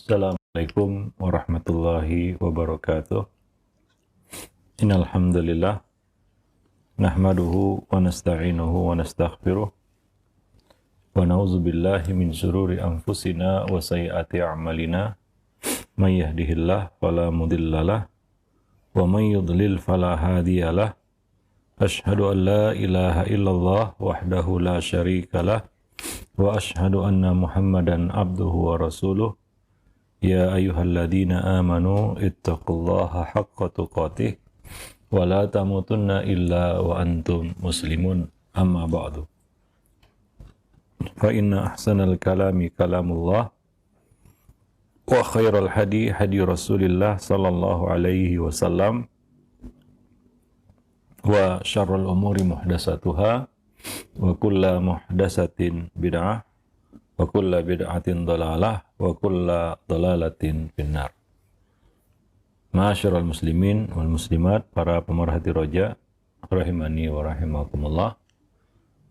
Assalamualaikum warahmatullahi wabarakatuh. Innal hamdalillah nahmaduhu wa nasta'inuhu wa nastaghfiruh wa na'udzu billahi min syururi anfusina wa sayyiati a'malina may yahdihillahu fala mudhillalah wa may yudlil fala hadiyalah. Asyhadu an la ilaha illallah wahdahu la syarikalah wa asyhadu anna Muhammadan abduhu wa rasuluh. Ya ayyuhalladzina amanu ittaqullaha haqqa tuqatih wa la tamutunna illa wa antum muslimun, amma ba'du. Fa inna ahsanal kalami kalamullah wa khairal hadi hadi Rasulillah sallallahu alaihi wasallam wa syarrul umuri muhdasatuhah wa kulla muhdasatin bid'ah wa kulla bid'atin dhalalah wa kulla dhalalatin finnar. Ma'asyiral muslimin wal muslimat, para pemerhati roja rahimani wa rahimakumullah.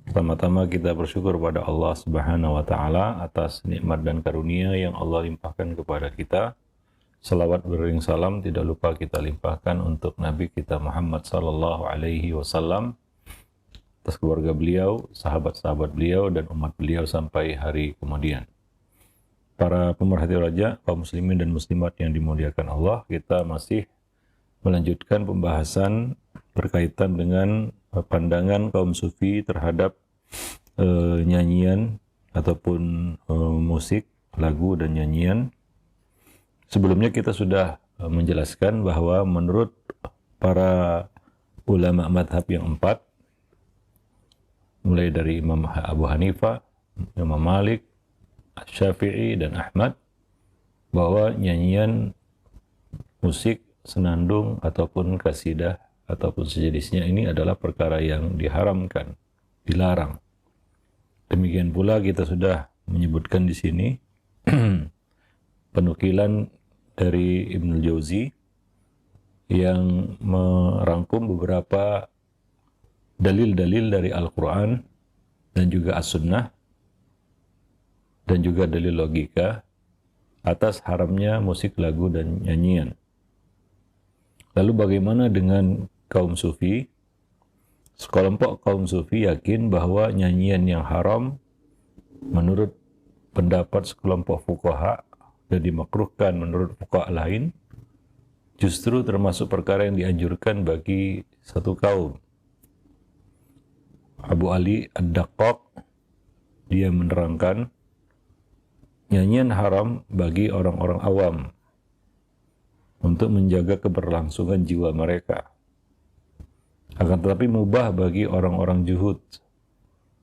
Pertama-tama kita bersyukur pada Allah Subhanahu wa taala atas nikmat dan karunia yang Allah limpahkan kepada kita. Salawat beriring salam tidak lupa kita limpahkan untuk Nabi kita Muhammad sallallahu alaihi wasallam, atas keluarga beliau, sahabat-sahabat beliau, dan umat beliau sampai hari kemudian. Para pemerhati roja, kaum muslimin dan muslimat yang dimuliakan Allah, kita masih melanjutkan pembahasan berkaitan dengan pandangan kaum sufi terhadap nyanyian ataupun musik, lagu dan nyanyian. Sebelumnya kita sudah menjelaskan bahwa menurut para ulama madhab yang empat, mulai dari Imam Abu Hanifah, Imam Malik, Syafi'i, dan Ahmad, bahwa nyanyian, musik, senandung, ataupun kasidah, ataupun sejenisnya ini adalah perkara yang diharamkan, dilarang. Demikian pula kita sudah menyebutkan di sini penukilan dari Ibnul Jauzi yang merangkum beberapa dalil-dalil dari Al-Quran dan juga As-Sunnah dan juga dalil logika atas haramnya musik, lagu, dan nyanyian. Lalu bagaimana dengan kaum sufi? Sekelompok kaum sufi yakin bahwa nyanyian yang haram menurut pendapat sekelompok fuqaha dan dimakruhkan menurut fuqaha lain justru termasuk perkara yang dianjurkan bagi satu kaum. Abu Ali Ad-Daqqaq dia menerangkan nyanyian haram bagi orang-orang awam untuk menjaga keberlangsungan jiwa mereka, akan tetapi mubah bagi orang-orang juhud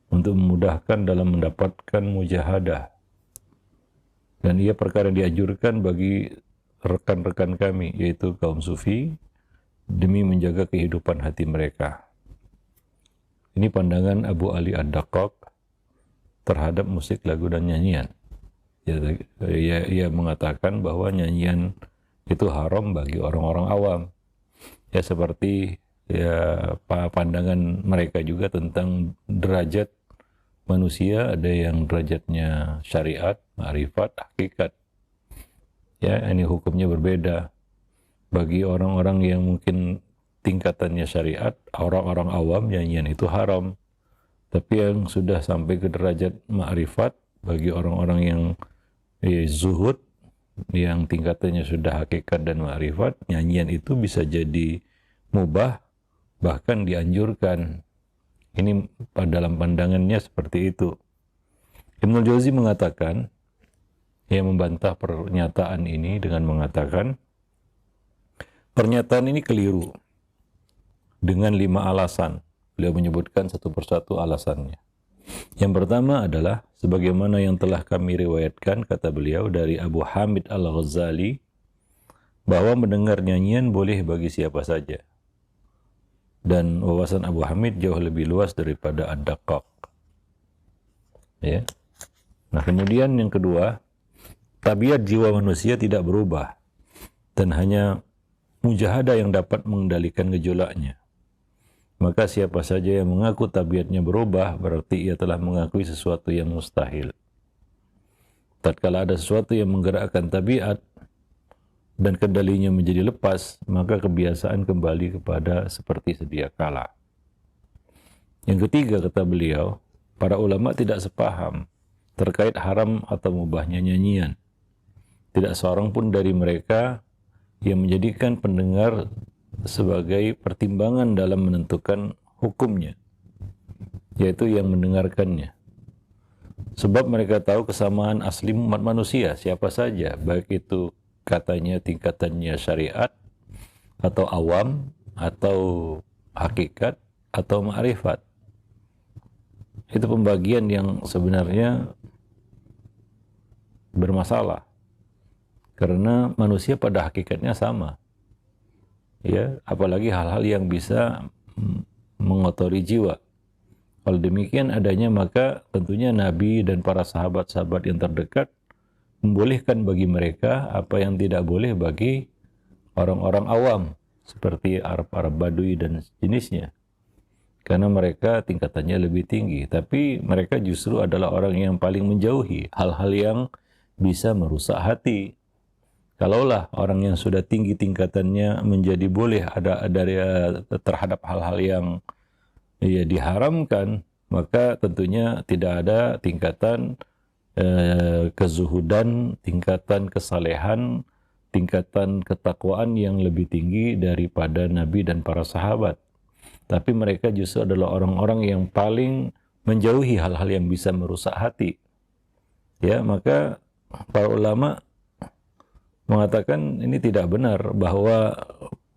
untuk memudahkan dalam mendapatkan mujahadah, dan ia perkara yang dianjurkan bagi rekan-rekan kami, yaitu kaum sufi, demi menjaga kehidupan hati mereka. Ini pandangan Abu Ali Ad-Daqqaq terhadap musik, lagu, dan nyanyian. Ia mengatakan bahwa nyanyian itu haram bagi orang-orang awam. Ya, seperti pandangan mereka juga tentang derajat manusia, ada yang derajatnya syariat, ma'rifat, hakikat. Ya, ini hukumnya berbeda. Bagi orang-orang yang mungkin tingkatannya syariat, orang-orang awam, nyanyian itu haram. Tapi yang sudah sampai ke derajat ma'rifat, bagi orang-orang yang zuhud, yang tingkatannya sudah hakikat dan ma'rifat, nyanyian itu bisa jadi mubah, bahkan dianjurkan. Ini dalam pandangannya seperti itu. Ibnul Jauzi mengatakan, ia membantah pernyataan ini dengan mengatakan, pernyataan ini keliru dengan 5 alasan. Beliau menyebutkan satu persatu alasannya. Yang pertama adalah, sebagaimana yang telah kami riwayatkan, kata beliau, dari Abu Hamid Al-Ghazali, bahwa mendengar nyanyian boleh bagi siapa saja. Dan wawasan Abu Hamid jauh lebih luas daripada Ad-Daqqaq. Ya. Nah, kemudian yang kedua, tabiat jiwa manusia tidak berubah, dan hanya mujahadah yang dapat mengendalikan gejolaknya. Maka siapa saja yang mengaku tabiatnya berubah, berarti ia telah mengakui sesuatu yang mustahil. Tatkala ada sesuatu yang menggerakkan tabiat dan kendalinya menjadi lepas, maka kebiasaan kembali kepada seperti sedia kala. Yang ketiga, kata beliau, para ulama tidak sepaham terkait haram atau mubahnya nyanyian. Tidak seorang pun dari mereka yang menjadikan pendengar sebagai pertimbangan dalam menentukan hukumnya, yaitu yang mendengarkannya. Sebab mereka tahu kesamaan asli umat manusia, siapa saja, baik itu katanya tingkatannya syariat, atau awam, atau hakikat, atau ma'rifat. Itu pembagian yang sebenarnya bermasalah. Karena manusia pada hakikatnya sama. Ya, apalagi hal-hal yang bisa mengotori jiwa. Kalau demikian adanya, maka tentunya Nabi dan para sahabat-sahabat yang terdekat membolehkan bagi mereka apa yang tidak boleh bagi orang-orang awam seperti Arab-Arab Badui dan jenisnya, karena mereka tingkatannya lebih tinggi, tapi mereka justru adalah orang yang paling menjauhi hal-hal yang bisa merusak hati. Kalaulah orang yang sudah tinggi tingkatannya menjadi boleh ada dari terhadap hal-hal yang ya diharamkan, maka tentunya tidak ada tingkatan kezuhudan, tingkatan kesalehan, tingkatan ketakwaan yang lebih tinggi daripada Nabi dan para sahabat. Tapi mereka justru adalah orang-orang yang paling menjauhi hal-hal yang bisa merusak hati. Ya, maka para ulama mengatakan ini tidak benar, bahwa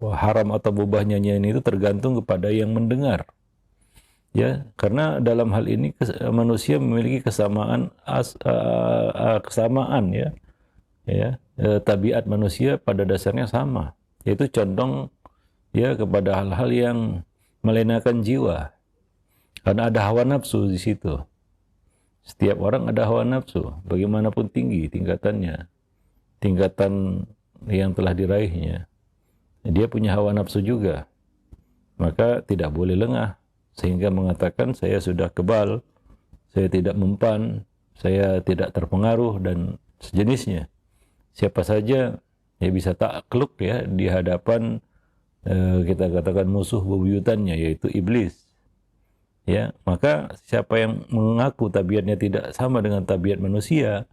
haram atau mubah nyanyian itu tergantung kepada yang mendengar. Ya, karena dalam hal ini manusia memiliki kesamaan tabiat manusia pada dasarnya sama, yaitu condong ya kepada hal-hal yang melenakan jiwa, karena ada hawa nafsu di situ. Setiap orang ada hawa nafsu, bagaimanapun tinggi tingkatannya, tingkatan yang telah diraihnya, dia punya hawa nafsu juga, maka tidak boleh lengah. Sehingga mengatakan saya sudah kebal, saya tidak mempan, saya tidak terpengaruh dan sejenisnya. Siapa saja ya bisa takluk ya di hadapan kita katakan musuh bebuyutannya, yaitu iblis. Ya, maka siapa yang mengaku tabiatnya tidak sama dengan tabiat manusia,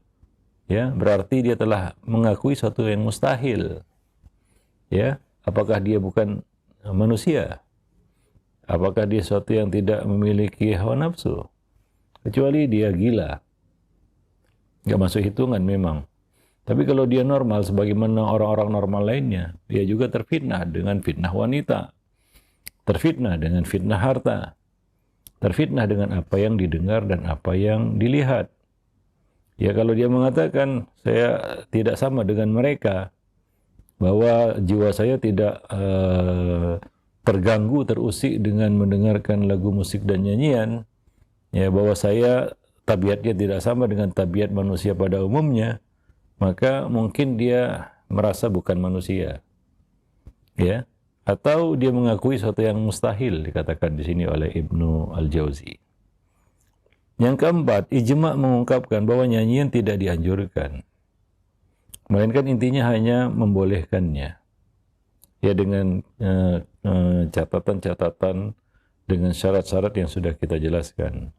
ya berarti dia telah mengakui sesuatu yang mustahil. Ya, apakah dia bukan manusia? Apakah dia sesuatu yang tidak memiliki hawa nafsu? Kecuali dia gila. Nggak masuk hitungan memang. Tapi kalau dia normal, sebagaimana orang-orang normal lainnya, dia juga terfitnah dengan fitnah wanita, terfitnah dengan fitnah harta, terfitnah dengan apa yang didengar dan apa yang dilihat. Ya kalau dia mengatakan, saya tidak sama dengan mereka, bahwa jiwa saya tidak terganggu, terusik dengan mendengarkan lagu musik dan nyanyian, ya bahwa saya tabiatnya tidak sama dengan tabiat manusia pada umumnya, maka mungkin dia merasa bukan manusia, ya, atau dia mengakui sesuatu yang mustahil, dikatakan di sini oleh Ibnu Al-Jauzi. Yang keempat, ijma' mengungkapkan bahwa nyanyian tidak dianjurkan, melainkan intinya hanya membolehkannya. Ya dengan catatan-catatan dengan syarat-syarat yang sudah kita jelaskan.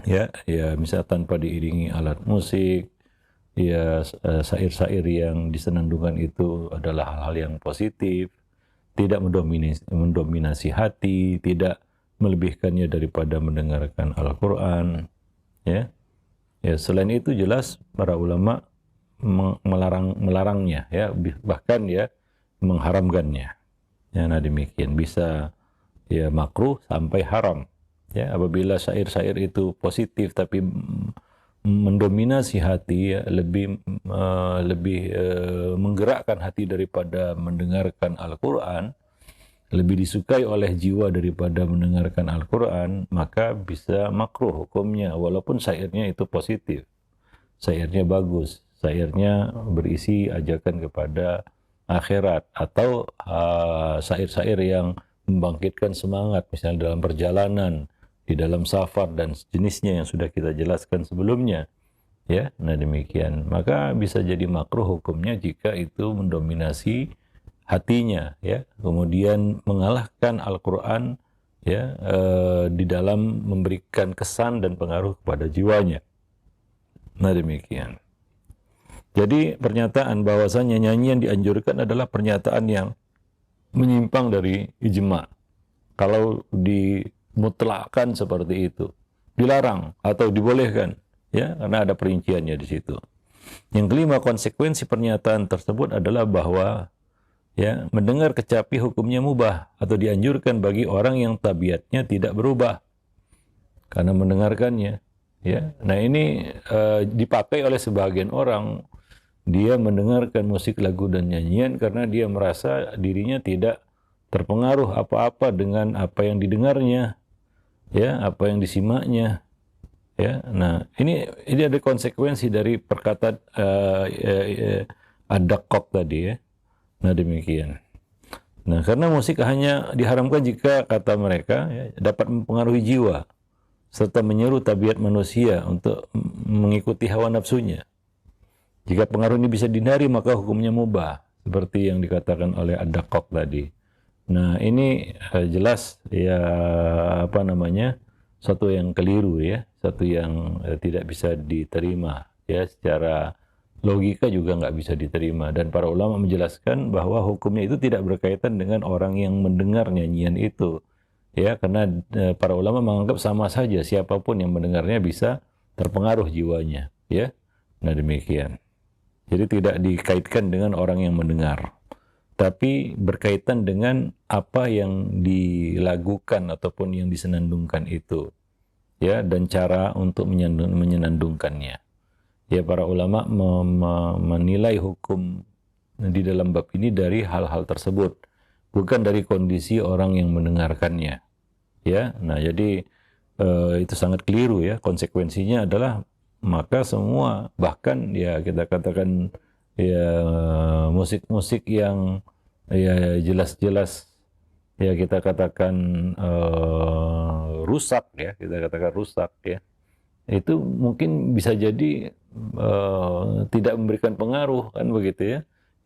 Ya misal tanpa diiringi alat musik, ya syair-syair yang disenandungkan itu adalah hal-hal yang positif, tidak mendominasi hati, tidak melebihkannya daripada mendengarkan Al-Quran. Ya selain itu jelas para ulama melarangnya, ya bahkan ya mengharamkannya. Ya, nah demikian bisa ya makruh sampai haram. Ya, apabila syair-syair itu positif tapi mendominasi hati, ya, lebih menggerakkan hati daripada mendengarkan Al-Quran, lebih disukai oleh jiwa daripada mendengarkan Al-Quran, maka bisa makruh hukumnya, walaupun syairnya itu positif, syairnya bagus, syairnya berisi ajakan kepada akhirat, atau syair-syair yang membangkitkan semangat, misalnya dalam perjalanan, di dalam safar dan jenisnya yang sudah kita jelaskan sebelumnya. Ya, nah demikian. Maka bisa jadi makruh hukumnya jika itu mendominasi hatinya, ya. Kemudian mengalahkan Al-Qur'an, ya, di dalam memberikan kesan dan pengaruh kepada jiwanya. Nah demikian. Jadi pernyataan bahwasanya nyanyian dianjurkan adalah pernyataan yang menyimpang dari ijma. Kalau dimutlakkan seperti itu, dilarang atau dibolehkan, ya, karena ada perinciannya di situ. Yang kelima, konsekuensi pernyataan tersebut adalah bahwa, ya, mendengar kecapi hukumnya mubah atau dianjurkan bagi orang yang tabiatnya tidak berubah karena mendengarkannya, ya. Nah, ini dipakai oleh sebagian orang. Dia mendengarkan musik, lagu dan nyanyian karena dia merasa dirinya tidak terpengaruh apa-apa dengan apa yang didengarnya, ya, apa yang disimaknya, ya. Nah, ini ada konsekuensi dari perkataan ad-daqqaq tadi, ya. Nah, demikian. Nah, karena musik hanya diharamkan jika kata mereka, ya, dapat mempengaruhi jiwa serta menyeru tabiat manusia untuk mengikuti hawa nafsunya. Jika pengaruh ini bisa dihindari, maka hukumnya mubah, seperti yang dikatakan oleh ad-daqqaq tadi. Nah, ini jelas, ya, apa namanya, satu yang keliru, ya, satu yang tidak bisa diterima, ya, secara logika juga nggak bisa diterima. Dan para ulama menjelaskan bahwa hukumnya itu tidak berkaitan dengan orang yang mendengar nyanyian itu, ya, karena para ulama menganggap sama saja siapapun yang mendengarnya bisa terpengaruh jiwanya, ya. Nah, demikian. Jadi tidak dikaitkan dengan orang yang mendengar, tapi berkaitan dengan apa yang dilakukan ataupun yang disenandungkan itu, ya, dan cara untuk menyenandungkannya. Ya, para ulama menilai hukum di dalam bab ini dari hal-hal tersebut, bukan dari kondisi orang yang mendengarkannya. Ya, nah jadi itu sangat keliru, ya. Konsekuensinya adalah maka semua, bahkan, ya, kita katakan, ya, musik-musik yang, ya, jelas-jelas, ya, kita katakan rusak, ya, kita katakan rusak, ya, itu mungkin bisa jadi tidak memberikan pengaruh, kan begitu, ya,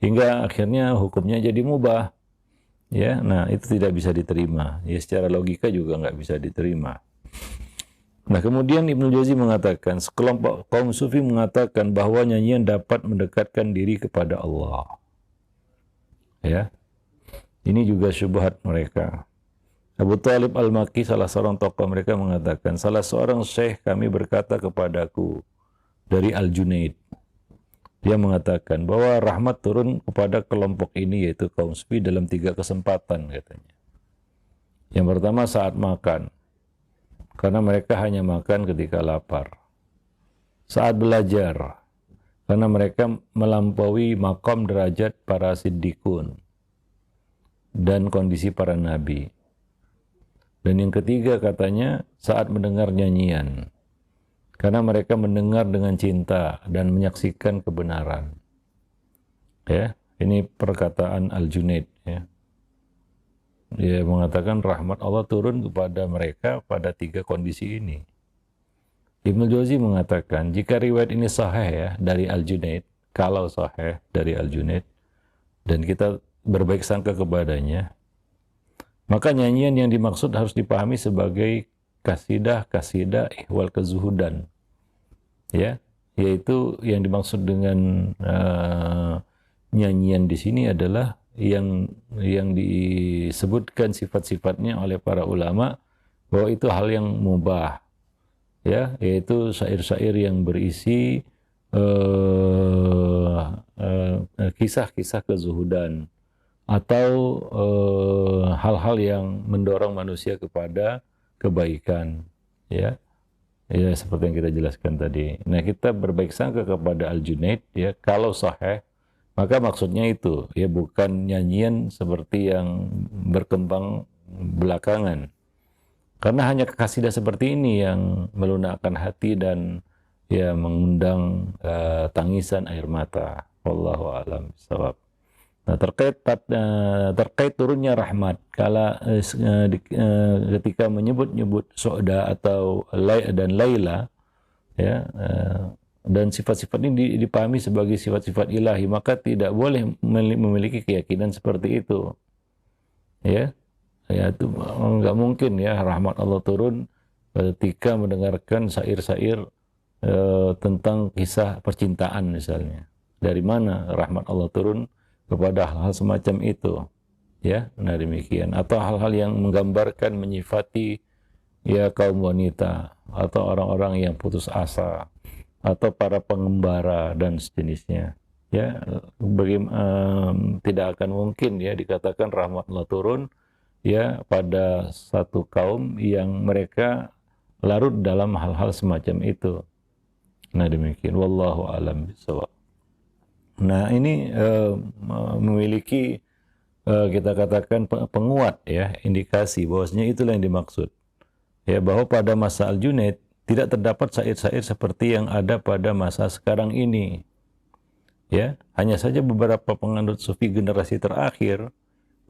hingga akhirnya hukumnya jadi mubah, ya. Nah, itu tidak bisa diterima, ya, secara logika juga nggak bisa diterima. Nah, kemudian Ibnu Jauzi mengatakan, sekelompok kaum sufi mengatakan bahwa nyanyian dapat mendekatkan diri kepada Allah. Ya, ini juga syubhat mereka. Abu Thalib Al-Makki, salah seorang tokoh mereka, mengatakan, salah seorang syekh kami berkata kepadaku dari Al-Junaid. Dia mengatakan bahwa rahmat turun kepada kelompok ini, yaitu kaum sufi, dalam 3 kesempatan, katanya. Yang pertama saat makan, karena mereka hanya makan ketika lapar. Saat belajar, karena mereka melampaui maqam derajat para siddiqun dan kondisi para nabi. Dan yang ketiga, katanya, saat mendengar nyanyian, karena mereka mendengar dengan cinta dan menyaksikan kebenaran. Ya, ini perkataan Al-Junaid, ya. Dia mengatakan rahmat Allah turun kepada mereka pada 3 kondisi ini. Ibnu Jauzi mengatakan, jika riwayat ini sahih, ya, dari Al-Junaid, kalau sahih dari Al-Junaid, dan kita berbaik sangka kepadanya, maka nyanyian yang dimaksud harus dipahami sebagai kasidah ihwal kezuhudan, ya, yaitu yang dimaksud dengan nyanyian di sini adalah yang disebutkan sifat-sifatnya oleh para ulama bahwa itu hal yang mubah, ya, yaitu syair-syair yang berisi kisah-kisah kezuhudan atau hal-hal yang mendorong manusia kepada kebaikan, ya, ya, seperti yang kita jelaskan tadi. Nah, kita berbaik sangka kepada Al-Junaid, ya, kalau sahih, maka maksudnya itu, ya, bukan nyanyian seperti yang berkembang belakangan. Karena hanya kasidah seperti ini yang melunakkan hati dan, ya, mengundang tangisan air mata. Wallahu a'lam bishawab. Nah, terkait turunnya rahmat, ketika menyebut-nyebut Su'da atau dan Laila, ya, dan sifat-sifat ini dipahami sebagai sifat-sifat ilahi, maka tidak boleh memiliki keyakinan seperti itu. Ya, ya itu nggak mungkin ya rahmat Allah turun ketika mendengarkan syair-syair tentang kisah percintaan misalnya. Dari mana rahmat Allah turun kepada hal-hal semacam itu? Ya, nah demikian. Atau hal-hal yang menggambarkan, menyifati ya kaum wanita atau orang-orang yang putus asa atau para pengembara dan sejenisnya. Ya, tidak akan mungkin ya dikatakan rahmat Allah turun ya pada satu kaum yang mereka larut dalam hal-hal semacam itu. Nah demikian, wallahu alam bishawab. Nah ini memiliki kita katakan penguat ya, indikasi bahwasanya itulah yang dimaksud. Ya, bahwa pada masa Al-Junaid tidak terdapat syair-syair seperti yang ada pada masa sekarang ini. Ya, hanya saja beberapa penganut sufi generasi terakhir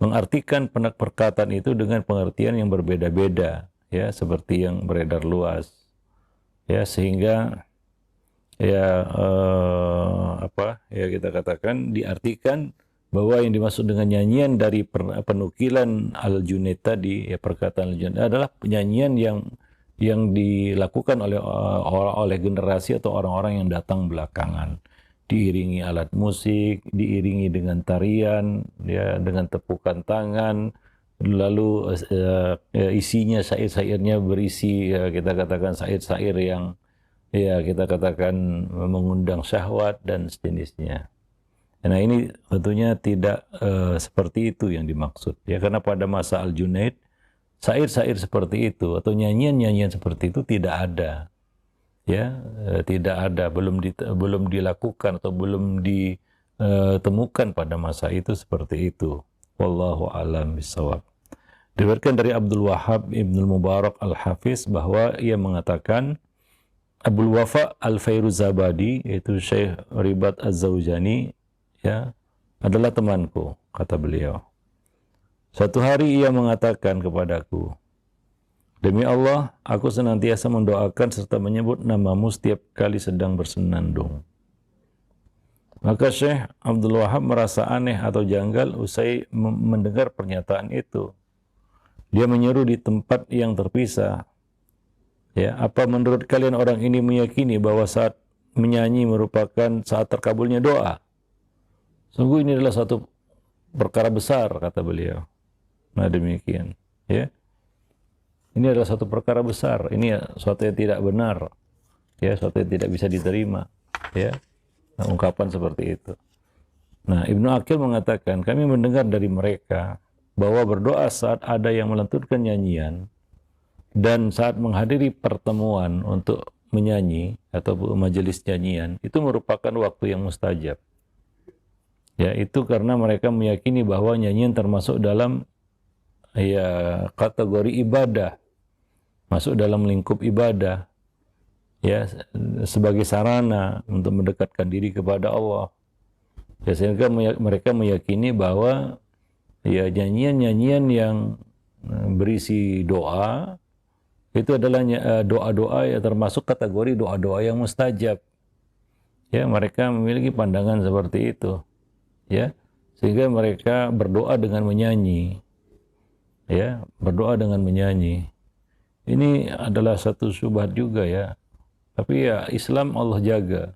mengartikan perkataan itu dengan pengertian yang berbeda-beda, ya, seperti yang beredar luas. Ya, sehingga ya kita katakan diartikan bahwa yang dimaksud dengan nyanyian dari penukilan Al-Junaid tadi, ya perkataan Al-Junaid adalah penyanyian yang dilakukan oleh generasi atau orang-orang yang datang belakangan, diiringi alat musik, diiringi dengan tarian, ya dengan tepukan tangan, lalu isinya syair-syairnya berisi ya, kita katakan syair-syair yang ya kita katakan mengundang syahwat dan sejenisnya. Nah ini tentunya tidak seperti itu yang dimaksud ya, karena pada masa Al-Junaid syair-syair seperti itu atau nyanyian-nyanyian seperti itu tidak ada ya, tidak ada, belum dilakukan atau belum ditemukan pada masa itu seperti itu. Wallahu a'lam bishawab. Diriwayatkan dari Abdul Wahhab Ibnul Mubarak Al-Hafiz bahwa ia mengatakan Abul Wafa Al-Fairuzabadi, yaitu Syekh Ribat Az-Zawjani, ya, adalah temanku, kata beliau. Suatu hari ia mengatakan kepadaku, demi Allah, aku senantiasa mendoakan serta menyebut namamu setiap kali sedang bersenandung. Maka Syekh Abdul Wahab merasa aneh atau janggal usai mendengar pernyataan itu. Dia menyeru di tempat yang terpisah, ya, apa menurut kalian orang ini meyakini bahwa saat menyanyi merupakan saat terkabulnya doa? Sungguh ini adalah satu perkara besar, kata beliau. Nah demikian, ya. Ini adalah satu perkara besar. Ini suatu yang tidak benar, ya, suatu yang tidak bisa diterima, ya. Nah, ungkapan seperti itu. Nah, Ibnu Aqil mengatakan, kami mendengar dari mereka bahwa berdoa saat ada yang melantunkan nyanyian dan saat menghadiri pertemuan untuk menyanyi atau majelis nyanyian itu merupakan waktu yang mustajab. Ya, itu karena mereka meyakini bahwa nyanyian termasuk dalam ya kategori ibadah, masuk dalam lingkup ibadah, ya, sebagai sarana untuk mendekatkan diri kepada Allah. Ya, sehingga mereka meyakini bahwa ya nyanyian-nyanyian yang berisi doa itu adalah doa-doa yang termasuk kategori doa-doa yang mustajab. Ya, mereka memiliki pandangan seperti itu. Ya, sehingga mereka berdoa dengan menyanyi. Ya, berdoa dengan menyanyi. Ini adalah satu syubhat juga ya. Tapi ya Islam Allah jaga.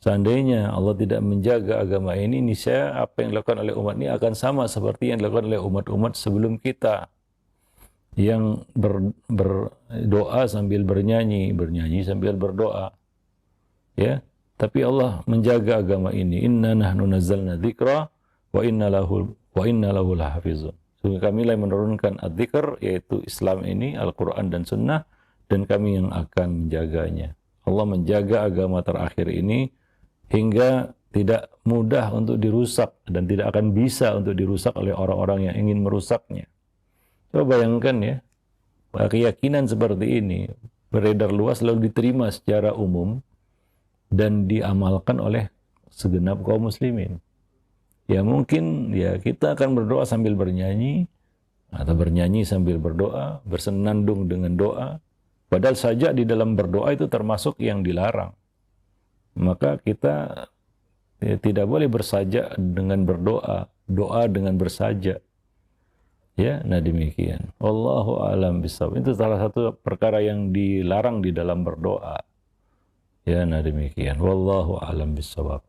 Seandainya Allah tidak menjaga agama ini, niscaya apa yang dilakukan oleh umat ini akan sama seperti yang dilakukan oleh umat-umat sebelum kita, yang berdoa sambil bernyanyi, bernyanyi sambil berdoa. Ya, tapi Allah menjaga agama ini. Inna nahnu nazzalna dzikra wa inna lahu lahafizun. Sungguh kami yang menurunkan adzikr, yaitu Islam ini, Al-Quran dan Sunnah, dan kami yang akan menjaganya. Allah menjaga agama terakhir ini hingga tidak mudah untuk dirusak dan tidak akan bisa untuk dirusak oleh orang-orang yang ingin merusaknya. Coba bayangkan ya, keyakinan seperti ini beredar luas lalu diterima secara umum dan diamalkan oleh segenap kaum muslimin. Ya mungkin ya kita akan berdoa sambil bernyanyi atau bernyanyi sambil berdoa, bersenandung dengan doa. Padahal saja di dalam berdoa itu termasuk yang dilarang. maka kita tidak boleh bersajak dengan berdoa, doa dengan bersajak. Ya, nah demikian. Wallahu a'lam bishawab. Itu salah satu perkara yang dilarang di dalam berdoa. Ya, nah demikian. Wallahu a'lam bishawab.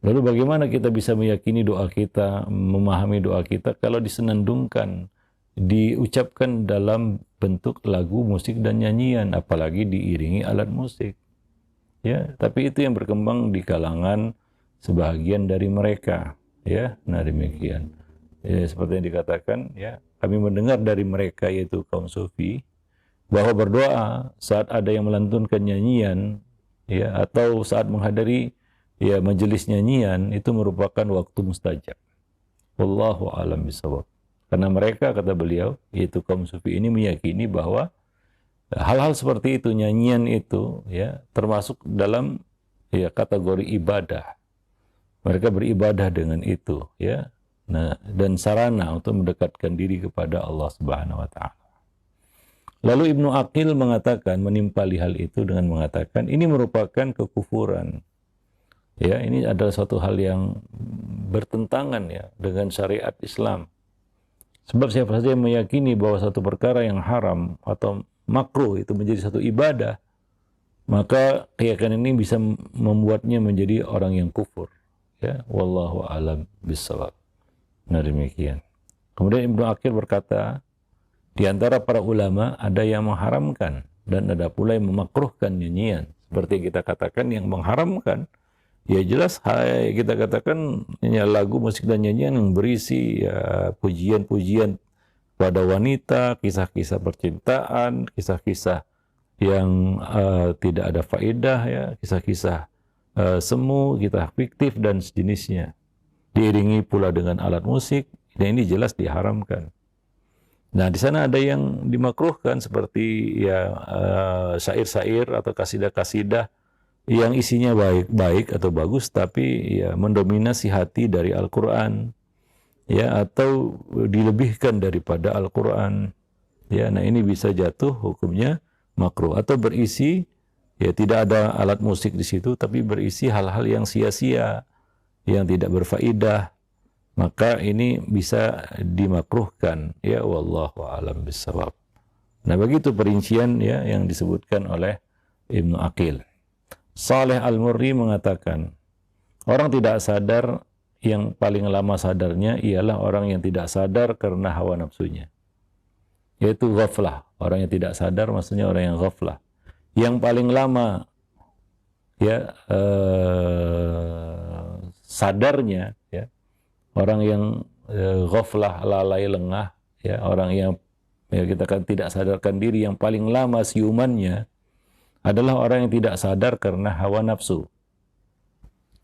Lalu bagaimana kita bisa meyakini doa kita, memahami doa kita kalau disenandungkan, diucapkan dalam bentuk lagu, musik dan nyanyian, apalagi diiringi alat musik. Ya, tapi itu yang berkembang di kalangan sebagian dari mereka. Ya, nah demikian. Ya, seperti yang dikatakan, ya, kami mendengar dari mereka yaitu kaum sufi bahwa berdoa saat ada yang melantunkan nyanyian, ya, atau saat menghadiri ya majelis nyanyian itu merupakan waktu mustajab. Wallahu a'lam bishawab. Karena mereka, kata beliau, yaitu kaum sufi ini meyakini bahwa hal-hal seperti itu, nyanyian itu, ya, termasuk dalam ya kategori ibadah. Mereka beribadah dengan itu, ya. Nah, dan sarana untuk mendekatkan diri kepada Allah Subhanahu wa taala. Lalu Ibnu Aqil mengatakan, menimpali hal itu dengan mengatakan ini merupakan kekufuran. Ya, ini adalah suatu hal yang bertentangan ya dengan syariat Islam. Sebab siapa saja yang meyakini bahwa satu perkara yang haram atau makruh itu menjadi satu ibadah, maka keyakinan ini bisa membuatnya menjadi orang yang kufur. Ya, wallahu a'lam bishawab. Nah demikian. Kemudian Ibnu Aqil berkata, di antara para ulama ada yang mengharamkan dan ada pula yang memakruhkan nyanyian. Seperti kita katakan yang mengharamkan, ya jelas kita katakan lagu, musik dan nyanyian yang berisi ya, pujian-pujian pada wanita, kisah-kisah percintaan, kisah-kisah yang tidak ada faedah, ya, kisah-kisah semu, kisah fiktif dan sejenisnya. Diiringi pula dengan alat musik, dan ini jelas diharamkan. Nah, di sana ada yang dimakruhkan seperti ya syair-syair atau kasidah-kasidah yang isinya baik-baik atau bagus, tapi ya mendominasi hati dari Al-Quran, ya, atau dilebihkan daripada Al-Quran. Ya, nah ini bisa jatuh hukumnya makruh, atau berisi ya tidak ada alat musik di situ, tapi berisi hal-hal yang sia-sia, yang tidak berfaedah, maka ini bisa dimakruhkan. Ya, wallahu a'lam bishawab. Nah, begitu perincian ya yang disebutkan oleh Ibnu Aqil. Saleh Al-Murri mengatakan, orang tidak sadar yang paling lama sadarnya ialah orang yang tidak sadar karena hawa nafsunya. Yaitu ghaflah. Orang yang tidak sadar maksudnya orang yang ghaflah. Yang paling lama ya sadarnya ya orang yang ghaflah, lalai, lengah, ya orang yang ya kita kan tidak sadarkan diri, yang paling lama siumannya adalah orang yang tidak sadar karena hawa nafsu,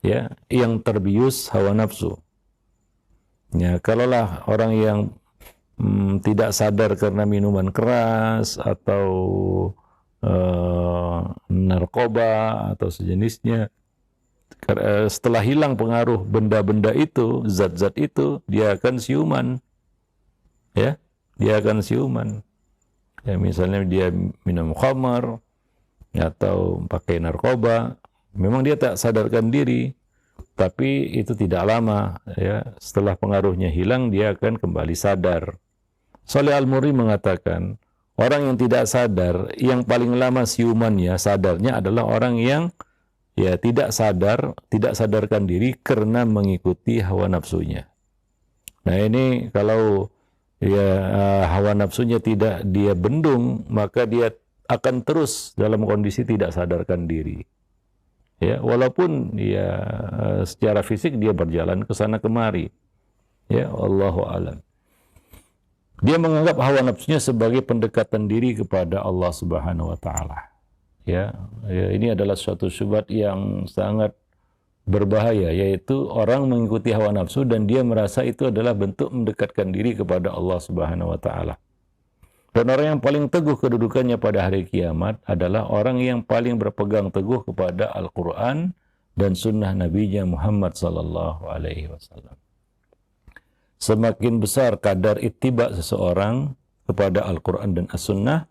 ya, yang terbius hawa nafsu. Ya, kalaulah orang yang tidak sadar karena minuman keras atau narkoba atau sejenisnya, setelah hilang pengaruh benda-benda itu, zat-zat itu, dia akan siuman. Ya, dia akan siuman. Ya, misalnya dia minum khamar atau pakai narkoba, memang dia tak sadarkan diri, tapi itu tidak lama, ya, setelah pengaruhnya hilang dia akan kembali sadar. Saleh Al-Murri mengatakan, orang yang tidak sadar, yang paling lama siumannya, sadarnya adalah orang yang ya tidak sadar, tidak sadarkan diri karena mengikuti hawa nafsunya. Nah ini kalau ya hawa nafsunya tidak dia bendung, maka dia akan terus dalam kondisi tidak sadarkan diri. Ya, walaupun ya secara fisik dia berjalan ke sana kemari. Ya, Allahu a'lam. Dia menganggap hawa nafsunya sebagai pendekatan diri kepada Allah Subhanahu wa taala. Ya, ini adalah suatu syubhat yang sangat berbahaya, yaitu orang mengikuti hawa nafsu dan dia merasa itu adalah bentuk mendekatkan diri kepada Allah Subhanahu wa taala. Dan orang yang paling teguh kedudukannya pada hari kiamat adalah orang yang paling berpegang teguh kepada Al-Qur'an dan sunnah Nabi-Nya Muhammad sallallahu alaihi wasallam. Semakin besar kadar ittiba seseorang kepada Al-Quran dan As-Sunnah,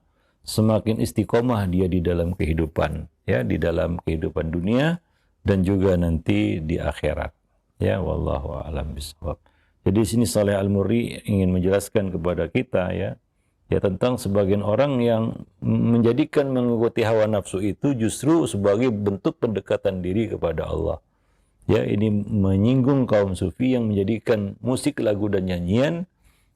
semakin istiqomah dia di dalam kehidupan, ya, di dalam kehidupan dunia dan juga nanti di akhirat. Ya, wallahu a'lam bishawab. Jadi di sini Saleh Al-Murri ingin menjelaskan kepada kita, ya tentang sebagian orang yang menjadikan mengikuti hawa nafsu itu justru sebagai bentuk pendekatan diri kepada Allah. Ya, ini menyinggung kaum sufi yang menjadikan musik, lagu dan nyanyian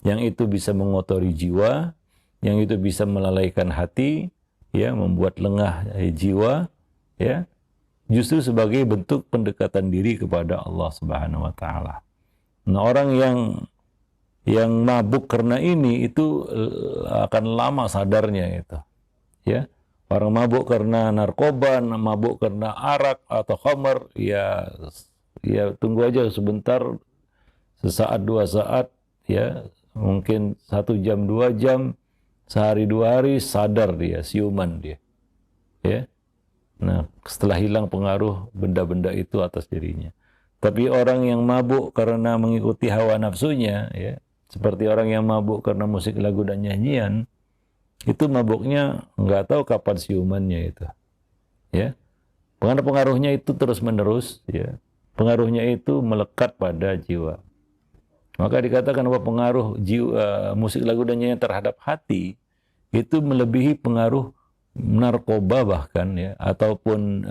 yang itu bisa mengotori jiwa, yang itu bisa melalaikan hati, ya, membuat lengah jiwa, ya, justru sebagai bentuk pendekatan diri kepada Allah Subhanahu wa taala. Nah, orang yang mabuk karena ini itu akan lama sadarnya itu. Ya. Orang mabuk karena narkoba, mabuk karena arak atau khamar, ya tunggu aja sebentar, sesaat 2 saat, ya, mungkin 1 jam 2 jam, sehari 2 hari sadar dia, siuman dia. Ya. Nah, setelah hilang pengaruh benda-benda itu atas dirinya. Tapi orang yang mabuk karena mengikuti hawa nafsunya, ya, seperti orang yang mabuk karena musik, lagu dan nyanyian, itu mabuknya nggak tahu kapan siumannya itu. Ya. Pengaruh-pengaruhnya itu terus-menerus, ya. Pengaruhnya itu melekat pada jiwa. Maka dikatakan bahwa pengaruh jiwa, musik, lagu dan nyanyian terhadap hati itu melebihi pengaruh narkoba bahkan, ya, ataupun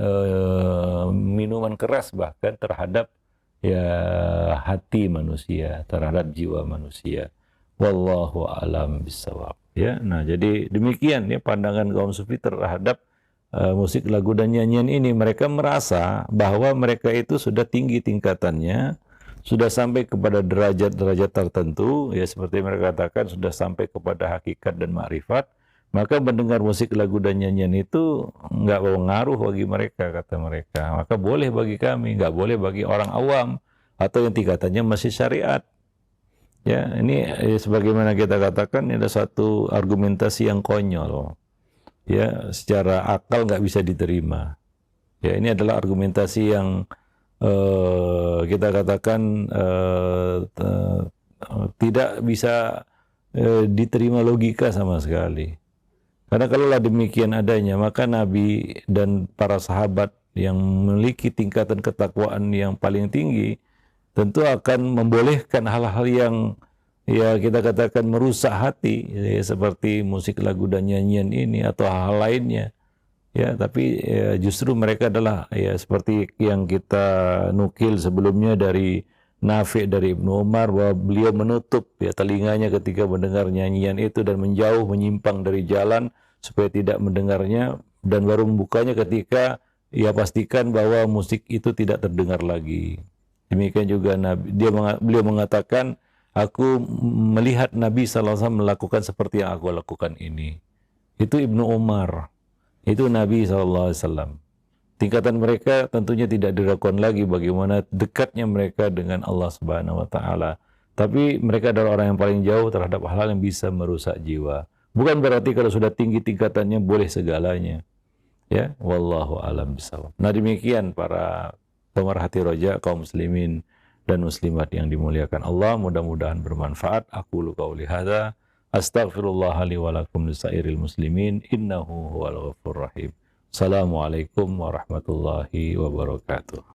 minuman keras bahkan terhadap, ya, hati manusia, terhadap jiwa manusia. Wallahu a'lam bishawab. Ya, nah jadi demikian, ya, pandangan kaum sufi terhadap musik, lagu dan nyanyian ini. Mereka merasa bahwa mereka itu sudah tinggi tingkatannya, sudah sampai kepada derajat-derajat tertentu, ya, seperti mereka katakan sudah sampai kepada hakikat dan makrifat. Maka mendengar musik, lagu dan nyanyian itu nggak pengaruh bagi mereka, kata mereka. Maka boleh bagi kami, nggak boleh bagi orang awam atau yang tingkatannya masih syariat. Ya, ini sebagaimana kita katakan, ini ada satu argumentasi yang konyol. Ya, secara akal nggak bisa diterima. Ya, ini adalah argumentasi yang kita katakan tidak bisa diterima logika sama sekali. Karena kalaulah demikian adanya, maka Nabi dan para sahabat yang memiliki tingkatan ketakwaan yang paling tinggi tentu akan membolehkan hal-hal yang, ya, kita katakan merusak hati, ya, seperti musik, lagu dan nyanyian ini atau hal lainnya. Ya, tapi ya, justru mereka adalah, ya, seperti yang kita nukil sebelumnya dari Nafi' dari Ibnu Umar, bahwa beliau menutup, ya, telinganya ketika mendengar nyanyian itu dan menjauh, menyimpang dari jalan supaya tidak mendengarnya, dan baru membukanya ketika ia pastikan bahwa musik itu tidak terdengar lagi. Demikian juga beliau mengatakan, aku melihat Nabi SAW melakukan seperti yang aku lakukan ini. Itu Ibnu Umar, itu Nabi SAW. Tingkatan mereka tentunya tidak diragukan lagi bagaimana dekatnya mereka dengan Allah Subhanahu wa taala. Tapi mereka adalah orang yang paling jauh terhadap hal-hal yang bisa merusak jiwa. Bukan berarti kalau sudah tinggi tingkatannya boleh segalanya. Ya, wallahu a'lam bishawab. Nah, demikian para pemerhati roja kaum muslimin dan muslimat yang dimuliakan Allah, mudah-mudahan bermanfaat. Aqulu qauli hadza, astaghfirullah li wa lakum lisairil muslimin, innahu huwal ghafurur rahim. Assalamualaikum warahmatullahi wabarakatuh.